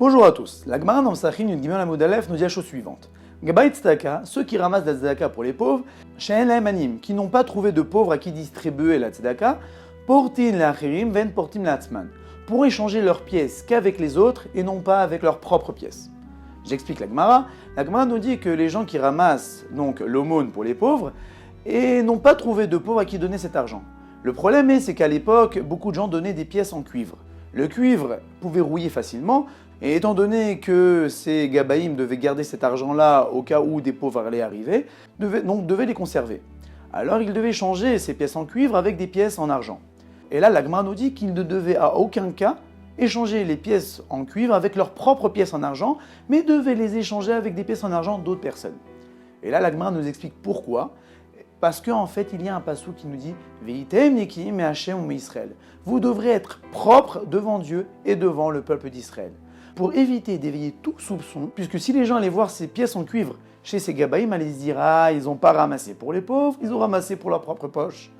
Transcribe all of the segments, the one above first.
Bonjour à tous. La Gemara dans Psachim Yud Gimel Amud Aleph nous dit la chose suivante. Gabait Tzedaka, ceux qui ramassent la Tzedaka pour les pauvres, She'en lahem anim, qui n'ont pas trouvé de pauvres à qui distribuer la Tzedaka, portin le'achirim ven portim le'atzman, pour échanger leurs pièces qu'avec les autres et non pas avec leurs propres pièces. J'explique la Gemara. La Gemara nous dit que les gens qui ramassent donc l'aumône pour les pauvres et n'ont pas trouvé de pauvres à qui donner cet argent. Le problème c'est qu'à l'époque, beaucoup de gens donnaient des pièces en cuivre. Le cuivre pouvait rouiller facilement, et étant donné que ces gabaïm devaient garder cet argent-là au cas où des pauvres allaient arriver, devaient les conserver. Alors ils devaient changer ces pièces en cuivre avec des pièces en argent. Et là, la Gemara nous dit qu'ils ne devaient à aucun cas échanger les pièces en cuivre avec leurs propres pièces en argent, mais devaient les échanger avec des pièces en argent d'autres personnes. Et là, la Gemara nous explique pourquoi. Parce qu'en fait, il y a un passou qui nous dit « Veitem neki me Hashem ou me Israël ». Vous devrez être propre devant Dieu et devant le peuple d'Israël. Pour éviter d'éveiller tout soupçon, puisque si les gens allaient voir ces pièces en cuivre chez ces gabaïm, allaient se dire « Ah, ils n'ont pas ramassé pour les pauvres, ils ont ramassé pour leur propre poche ».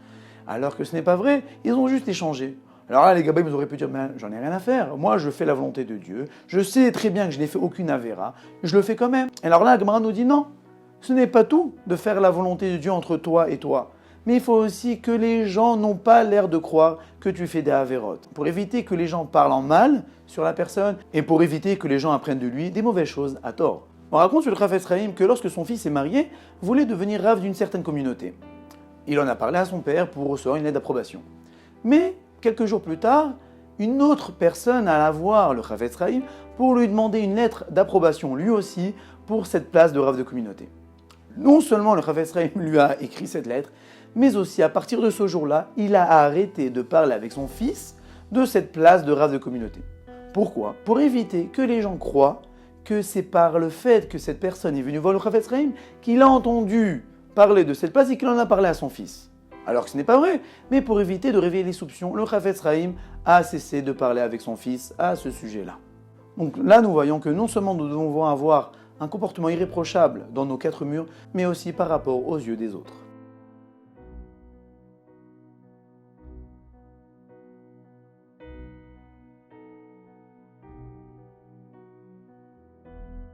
Alors que ce n'est pas vrai, ils ont juste échangé. Alors là, les gabaïm auraient pu dire « J'en ai rien à faire, moi je fais la volonté de Dieu, je sais très bien que je n'ai fait aucune avéra, je le fais quand même ». Alors là, la Gemara nous dit « Non, ce n'est pas tout de faire la volonté de Dieu entre toi et toi. Mais il faut aussi que les gens n'ont pas l'air de croire que tu fais des avérotes. Pour éviter que les gens parlent en mal sur la personne et pour éviter que les gens apprennent de lui des mauvaises choses à tort. On raconte sur le Chafetz Chaim que lorsque son fils est marié, voulait devenir rave d'une certaine communauté. Il en a parlé à son père pour recevoir une lettre d'approbation. Mais quelques jours plus tard, une autre personne alla voir le Chafetz Chaim pour lui demander une lettre d'approbation lui aussi pour cette place de rave de communauté. Non seulement le Chafetz Chaim lui a écrit cette lettre, mais aussi à partir de ce jour-là, il a arrêté de parler avec son fils de cette place de rave de communauté. Pourquoi ? Pour éviter que les gens croient que c'est par le fait que cette personne est venue voir le Chafetz Chaim qu'il a entendu parler de cette place et qu'il en a parlé à son fils. Alors que ce n'est pas vrai, mais pour éviter de réveiller les soupçons, le Chafetz Chaim a cessé de parler avec son fils à ce sujet-là. Donc là, nous voyons que non seulement nous devons avoir un comportement irréprochable dans nos quatre murs, mais aussi par rapport aux yeux des autres.